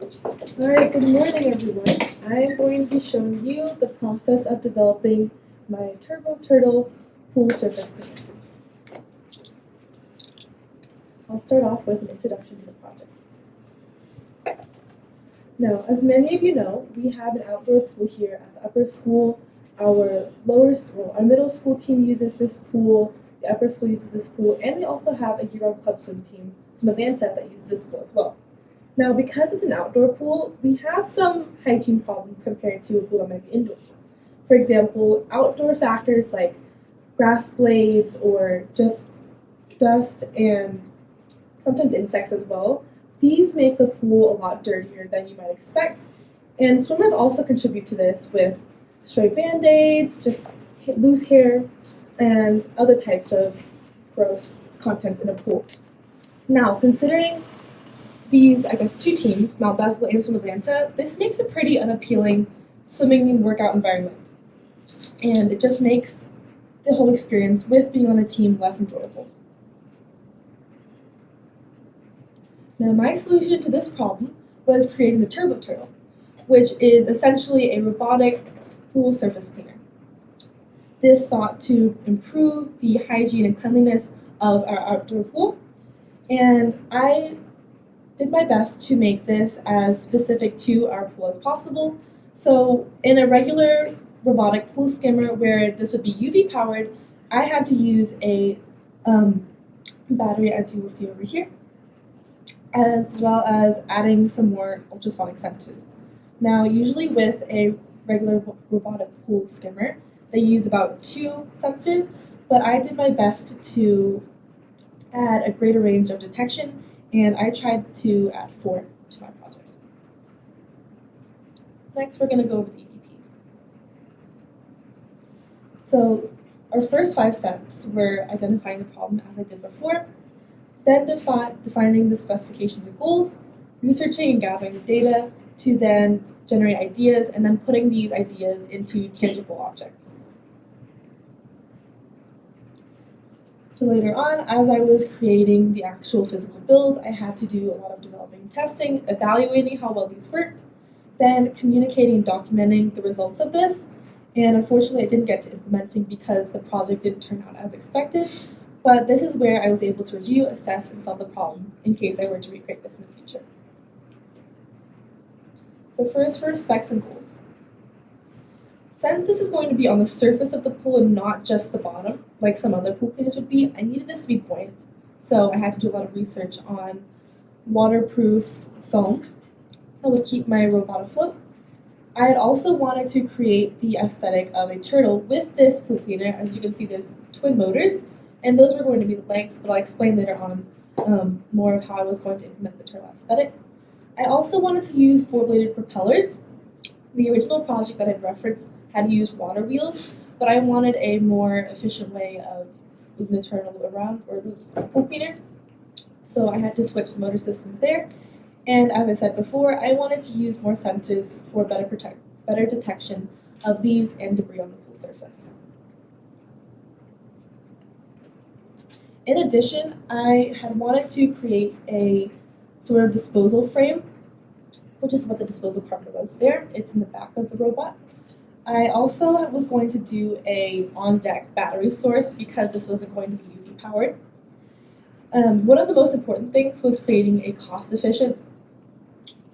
Alright, good morning everyone. I am going to be showing you the process of developing my Turbo Turtle pool surface cleaner. I'll start off with an introduction to the project. Now, as many of you know, we have an outdoor pool here at the upper school. Our middle school team uses this pool, the upper school uses this pool, and we also have a year-round club swim team from Atlanta that uses this pool as well. Now, because it's an outdoor pool, we have some hygiene problems compared to a pool that might be indoors. For example, outdoor factors like grass blades or just dust and sometimes insects as well, these make the pool a lot dirtier than you might expect. And swimmers also contribute to this with stray band-aids, just loose hair, and other types of gross contents in a pool. Now, considering these, two teams, Mount Bethel and Swim Atlanta, this makes a pretty unappealing swimming and workout environment. And it just makes the whole experience with being on a team less enjoyable. Now, my solution to this problem was creating the Turbo Turtle, which is essentially a robotic pool surface cleaner. This sought to improve the hygiene and cleanliness of our outdoor pool, and I did my best to make this as specific to our pool as possible. So in a regular robotic pool skimmer where this would be UV powered, I had to use a battery, as you will see over here, as well as adding some more ultrasonic sensors. Now, usually with a regular robotic pool skimmer, they use about 2 sensors, but I did my best to add a greater range of detection, and I tried to add 4 to my project. Next, we're going to go over the EVP. So our first 5 steps were identifying the problem as I did before, then defining the specifications and goals, researching and gathering the data to then generate ideas, and then putting these ideas into tangible objects. So later on, as I was creating the actual physical build, I had to do a lot of developing and testing, evaluating how well these worked, then communicating and documenting the results of this. And unfortunately, I didn't get to implementing because the project didn't turn out as expected. But this is where I was able to review, assess, and solve the problem in case I were to recreate this in the future. So first, for specs and goals. Since this is going to be on the surface of the pool and not just the bottom, like some other pool cleaners would be, I needed this to be buoyant. So I had to do a lot of research on waterproof foam that would keep my robot afloat. I had also wanted to create the aesthetic of a turtle with this pool cleaner. As you can see, there's twin motors, and those were going to be the legs, but I'll explain later on more of how I was going to implement the turtle aesthetic. I also wanted to use 4-bladed propellers. The original project that I'd referenced had used water wheels, but I wanted a more efficient way of moving the turtle around, or the pool cleaner. So I had to switch the motor systems there. And as I said before, I wanted to use more sensors for better detection of leaves and debris on the pool surface. In addition, I had wanted to create a sort of disposal frame, which is what the disposal partner was there. It's in the back of the robot. I also was going to do a on-deck battery source because this wasn't going to be UV powered. One of the most important things was creating a cost-efficient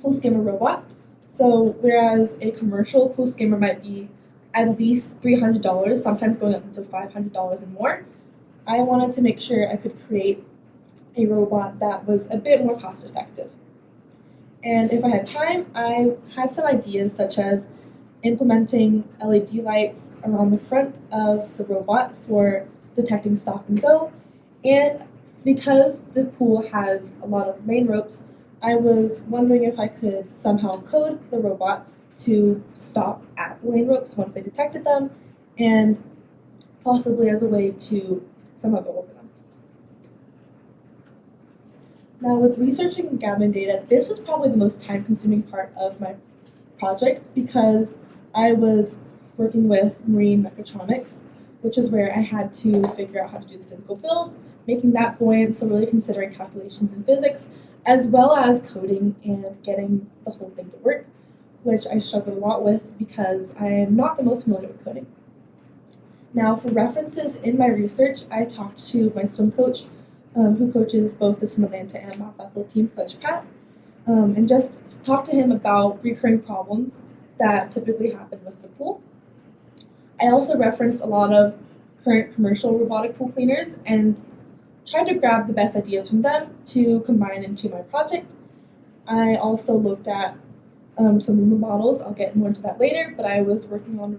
pool skimmer robot. So whereas a commercial pool skimmer might be at least $300, sometimes going up to $500 and more, I wanted to make sure I could create a robot that was a bit more cost-effective. And if I had time, I had some ideas such as implementing LED lights around the front of the robot for detecting stop and go. And because the pool has a lot of lane ropes, I was wondering if I could somehow code the robot to stop at the lane ropes once they detected them, and possibly as a way to somehow go over them. Now, with researching and gathering data, this was probably the most time-consuming part of my project because I was working with marine mechatronics, which is where I had to figure out how to do the physical builds, making that buoyant, so really considering calculations in physics, as well as coding and getting the whole thing to work, which I struggled a lot with because I am not the most familiar with coding. Now, for references in my research, I talked to my swim coach, who coaches both the Swim Atlanta and Mount Bethel team, Coach Pat, and just talked to him about recurring problems that typically happen with the pool. I also referenced a lot of current commercial robotic pool cleaners and tried to grab the best ideas from them to combine into my project. I also looked at some Roomba models. I'll get more into that later, but I was working on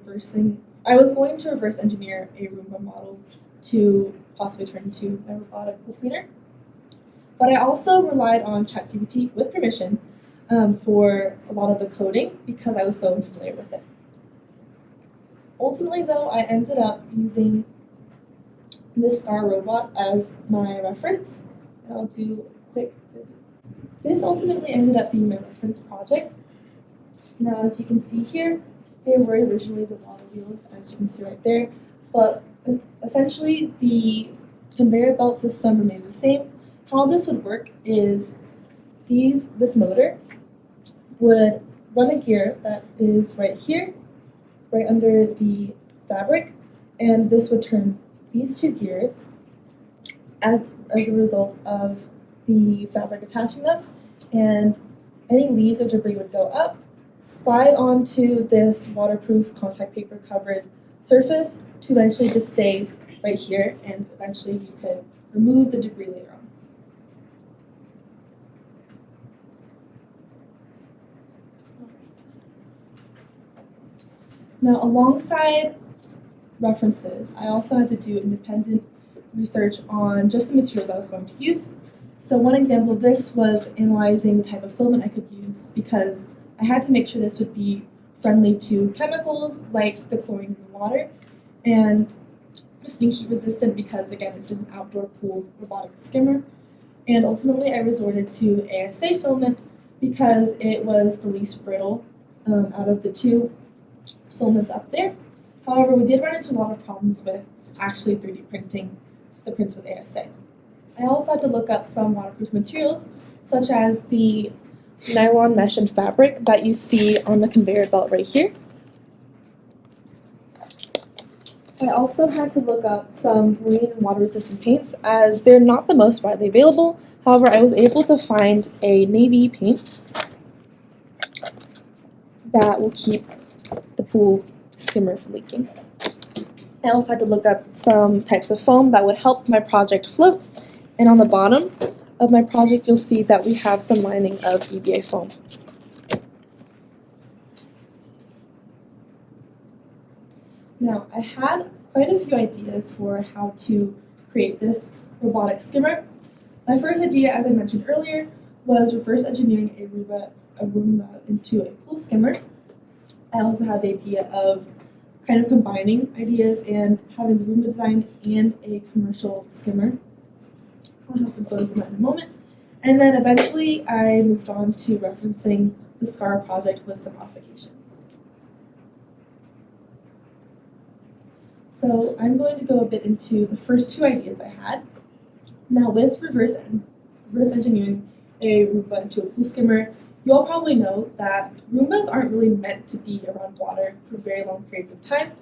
I was going to reverse engineer a Roomba model to possibly turn into my robotic pool cleaner. But I also relied on ChatGPT with permission for a lot of the coding because I was so unfamiliar with it. Ultimately, though, I ended up using this Scar robot as my reference, and I'll do a quick visit. This ultimately ended up being my reference project. Now, as you can see here, they were originally the water wheels, as you can see right there, but essentially the conveyor belt system remained the same. How this would work is this motor would run a gear that is right here, right under the fabric, and this would turn these two gears as a result of the fabric attaching them, and any leaves or debris would go up, slide onto this waterproof contact paper covered surface to eventually just stay right here, and eventually you could remove the debris later on. Now, alongside references, I also had to do independent research on just the materials I was going to use. So one example of this was analyzing the type of filament I could use because I had to make sure this would be friendly to chemicals like the chlorine in the water and just be heat resistant because, again, it's an outdoor pool robotic skimmer. And ultimately, I resorted to ASA filament because it was the least brittle out of the two filaments up there. However, we did run into a lot of problems with actually 3D printing the prints with ASA. I also had to look up some waterproof materials, such as the nylon mesh and fabric that you see on the conveyor belt right here. I also had to look up some marine and water-resistant paints, as they're not the most widely available. However, I was able to find a navy paint that will keep the pool skimmer from leaking. I also had to look up some types of foam that would help my project float, and on the bottom of my project you'll see that we have some lining of EVA foam. Now, I had quite a few ideas for how to create this robotic skimmer. My first idea, as I mentioned earlier, was reverse engineering a Roomba into a pool skimmer. I also had the idea of kind of combining ideas and having the Roomba design and a commercial skimmer. I'll have some photos on that in a moment. And then eventually I moved on to referencing the SCAR project with some modifications. So I'm going to go a bit into the first two ideas I had. Now, with reverse engineering a Roomba into a pool skimmer, you all probably know that Roombas aren't really meant to be around water for very long periods of time,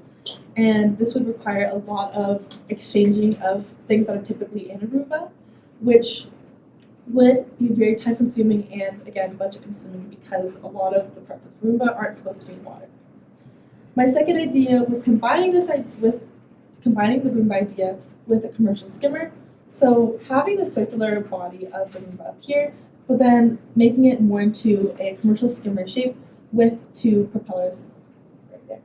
and this would require a lot of exchanging of things that are typically in a Roomba, which would be very time consuming and, again, budget consuming because a lot of the parts of Roomba aren't supposed to be in water. My second idea was combining the Roomba idea with a commercial skimmer. So having the circular body of the Roomba up here, but then making it more into a commercial skimmer shape with two propellers right there.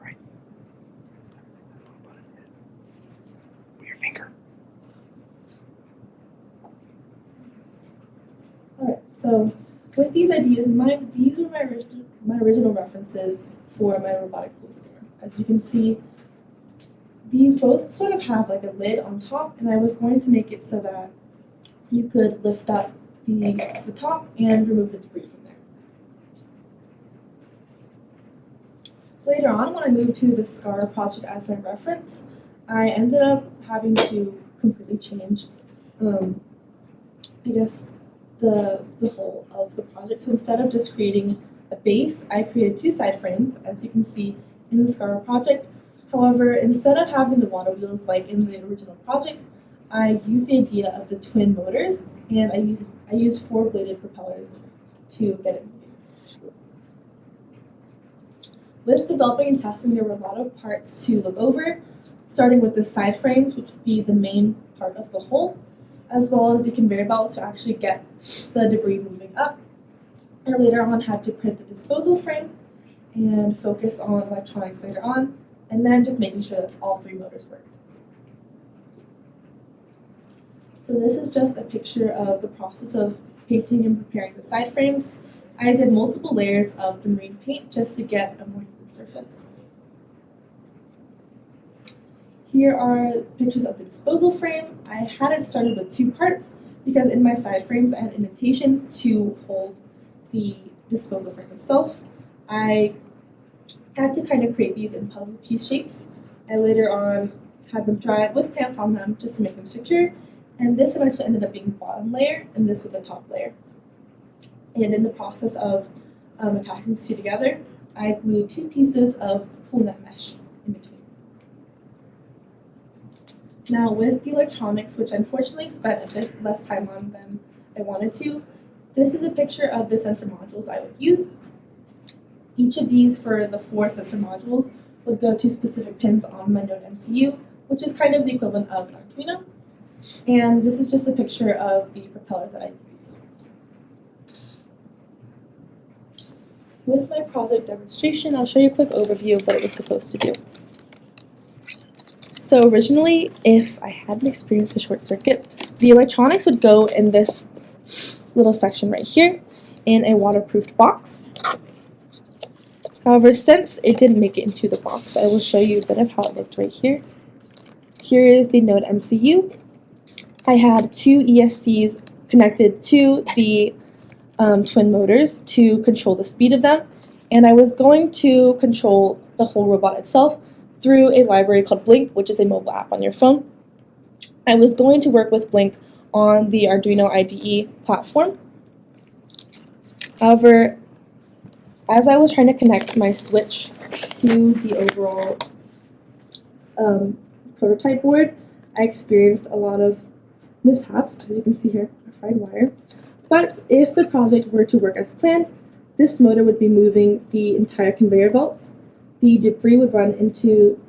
Right. With your finger. Alright, so with these ideas in mind, these were my original references for my robotic pool skimmer. As you can see, these both sort of have like a lid on top, and I was going to make it so that you could lift up the top and remove the debris from there. Later on, when I moved to the SCAR project as my reference, I ended up having to completely change, I guess, the whole of the project. So instead of just creating a base, I created 2 side frames, as you can see in the Scar project. However, instead of having the water wheels like in the original project, I used the idea of the twin motors, and I used 4-bladed propellers to get it moving. With developing and testing, there were a lot of parts to look over, starting with the side frames, which would be the main part of the whole, as well as the conveyor belt to actually get the debris moving up. And later on had to print the disposal frame and focus on electronics later on, and then just making sure that all 3 motors worked. So this is just a picture of the process of painting and preparing the side frames. I did multiple layers of the marine paint just to get a more even surface. Here are pictures of the disposal frame. I had it started with 2 parts because in my side frames I had indentations to hold the disposal frame itself. I had to kind of create these in puzzle piece shapes. I later on had them dry with clamps on them just to make them secure, and this eventually ended up being the bottom layer, and this was the top layer. And in the process of attaching these 2 together, I glued 2 pieces of full net mesh in between. Now with the electronics, which I unfortunately spent a bit less time on than I wanted to, this is a picture of the sensor modules I would use. Each of these for the 4 sensor modules would go to specific pins on my Node MCU, which is kind of the equivalent of an Arduino. And this is just a picture of the propellers that I use. With my project demonstration, I'll show you a quick overview of what it was supposed to do. So originally, if I hadn't experienced a short circuit, the electronics would go in this little section right here in a waterproofed box. However, since it didn't make it into the box, I will show you a bit of how it looked right here. Here is the Node MCU. I had 2 ESCs connected to the twin motors to control the speed of them, and I was going to control the whole robot itself through a library called Blink, which is a mobile app on your phone. I was going to work with Blink on the Arduino IDE platform. However, as I was trying to connect my switch to the overall prototype board, I experienced a lot of mishaps, as you can see here, a fried wire. But if the project were to work as planned, this motor would be moving the entire conveyor belt. The debris would run into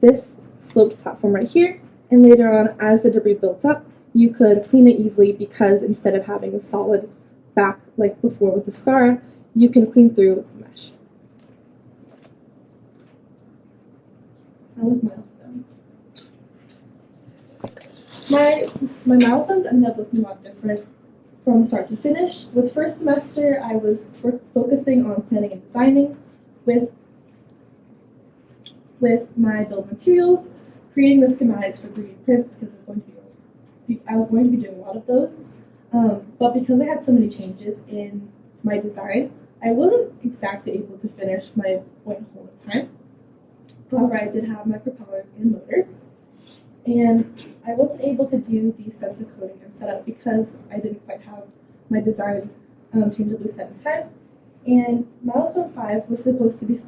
this sloped platform right here, and later on, as the debris builds up, you could clean it easily because instead of having a solid back like before with the Scar, you can clean through the mesh. Now with milestones. My milestones ended up looking a lot different from start to finish. With first semester, I was focusing on planning and designing with my build materials, creating the schematics for 3D prints because I was going to be doing a lot of those. But because I had so many changes in my design, I wasn't exactly able to finish my point whole of time. However, I did have my propellers and motors, and I wasn't able to do the sensor coding and setup because I didn't quite have my design tangibly set in time. And milestone 5 was supposed to be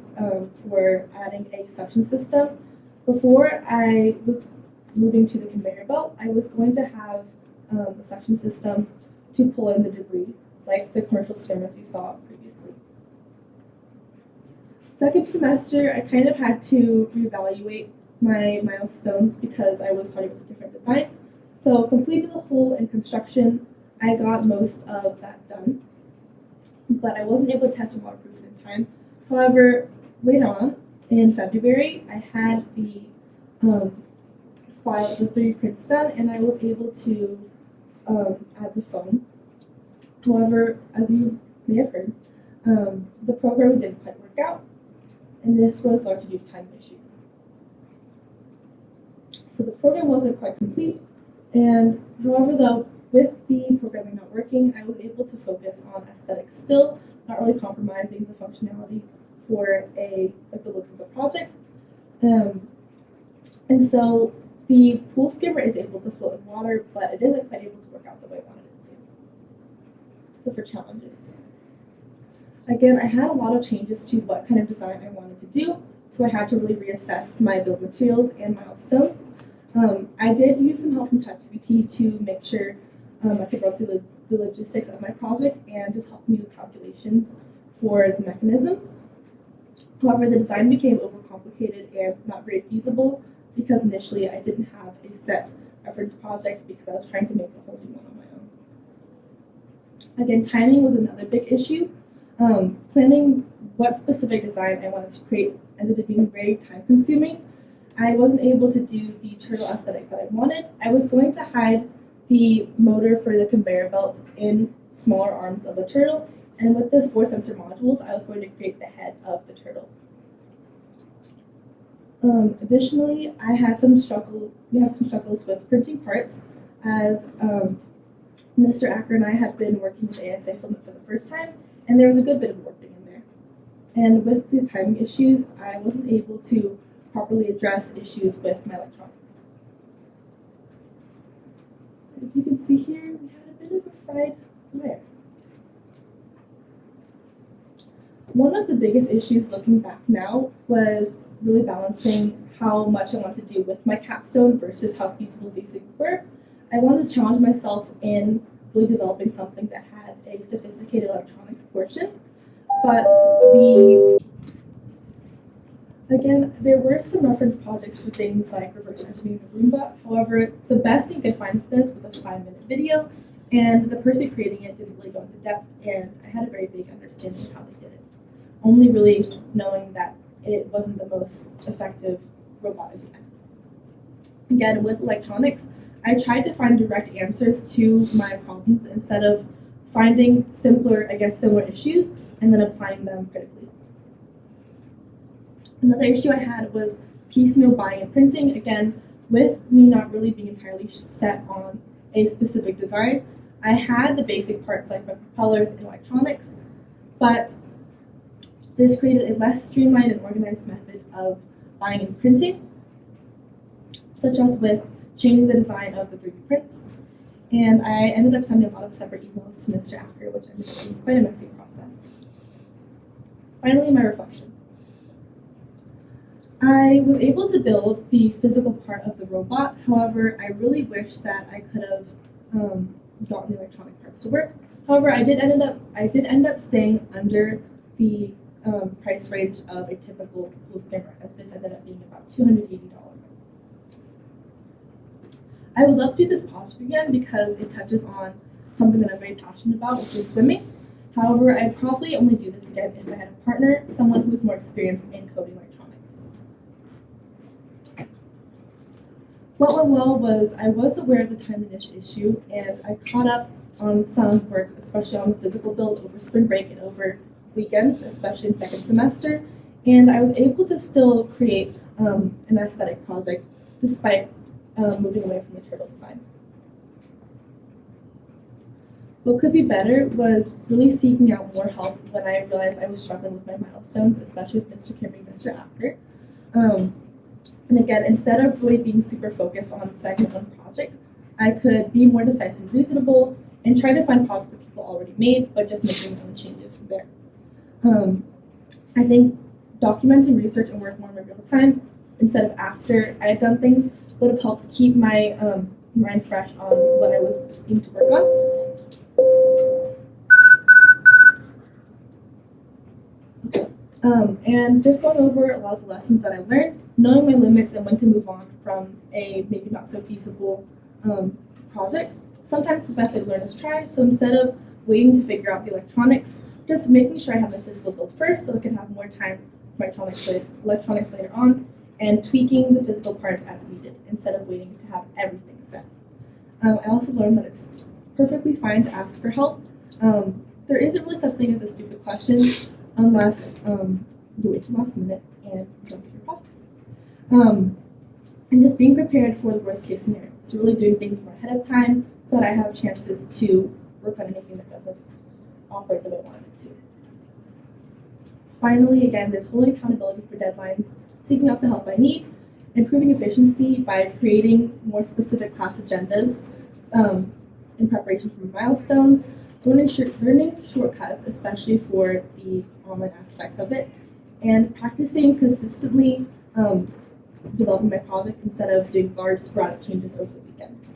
for adding a suction system. Before I was moving to the conveyor belt, I was going to have a suction system to pull in the debris, like the commercial skimmers you saw previously. Second semester, I kind of had to reevaluate my milestones because I was starting with a different design. So completing the whole in construction, I got most of that done, but I wasn't able to test and waterproof it in time. However, later on, in February, I had the file, the 3D prints done, and I was able to add the foam. However, as you may have heard, the program didn't quite work out, and this was largely due to time issues. So the program wasn't quite complete, and however though, with the programming not working, I was able to focus on aesthetics still, not really compromising the functionality for the looks of the project. And so the pool skimmer is able to float in water, but it isn't quite able to work out the way I wanted it to. So for challenges. Again, I had a lot of changes to what kind of design I wanted to do, so I had to really reassess my build materials and milestones. I did use some help from ChatGPT to make sure I could run through the logistics of my project and just help me with calculations for the mechanisms. However, the design became overcomplicated and not very feasible because initially I didn't have a set reference project because I was trying to make a whole new one on my own. Again, timing was another big issue. Planning what specific design I wanted to create ended up being very time consuming. I wasn't able to do the turtle aesthetic that I wanted. I was going to hide the motor for the conveyor belt in smaller arms of the turtle, and with the 4 sensor modules, I was going to create the head of the turtle. Additionally, we had some struggles with printing parts as Mr. Acker and I had been working with ASA filament for the first time, and there was a good bit of warping in there. And with the timing issues, I wasn't able to properly address issues with my electronics. As you can see here, we had a bit of a fried wire. One of the biggest issues looking back now was really balancing how much I wanted to do with my capstone versus how feasible these things were. I wanted to challenge myself in really developing something that had a sophisticated electronics portion, but again, there were some reference projects for things like reverse engineering the Roomba. However, the best thing I could find for this was a 5-minute video, and the person creating it didn't really go into depth, and I had a very vague understanding of how they did it, only really knowing that it wasn't the most effective robot at the end. Again, with electronics, I tried to find direct answers to my problems instead of finding similar issues and then applying them critically. Another issue I had was piecemeal buying and printing. Again, with me not really being entirely set on a specific design, I had the basic parts like my propellers and electronics, but this created a less streamlined and organized method of buying and printing, such as with changing the design of the 3D prints. And I ended up sending a lot of separate emails to Mr. Acker, which ended up being quite a messy process. Finally, my reflection. I was able to build the physical part of the robot. However, I really wish that I could have gotten the electronic parts to work. However, I did end up staying under the price range of a typical pool skimmer, as this ended up being about $280. I would love to do this project again because it touches on something that I'm very passionate about, which is swimming. However, I'd probably only do this again if I had a partner, someone who is more experienced in coding electronics. What went well was I was aware of the time issue, and I caught up on some work, especially on the physical build over spring break and over weekends, especially in second semester, and I was able to still create an aesthetic project despite moving away from the turtle design. What could be better was really seeking out more help when I realized I was struggling with my milestones, especially with Mr. Kim and Mr. Acker. And again, instead of really being super focused on segment one project, I could be more decisive and reasonable and try to find projects that people already made, but just making my own changes from there. I think documenting research and work more in real time instead of after I had done things would have helped keep my mind fresh on what I was aiming to work on. And just going over a lot of the lessons that I learned, knowing my limits and when to move on from a maybe not so feasible project. Sometimes the best way to learn is try, so instead of waiting to figure out the electronics, just making sure I have my physical build first so I can have more time for electronics later on, and tweaking the physical parts as needed instead of waiting to have everything set. I also learned that it's perfectly fine to ask for help. There isn't really such thing as a stupid question unless you wait till the last minute and don't get your project. And just being prepared for the worst case scenario. So really doing things more ahead of time so that I have chances to work on anything that doesn't operate the way I want it to. Finally, again, there's holding accountability for deadlines, seeking out the help I need, improving efficiency by creating more specific class agendas in preparation for milestones, learning shortcuts, especially for the online aspects of it, and practicing consistently developing my project instead of doing large sporadic changes over the weekends.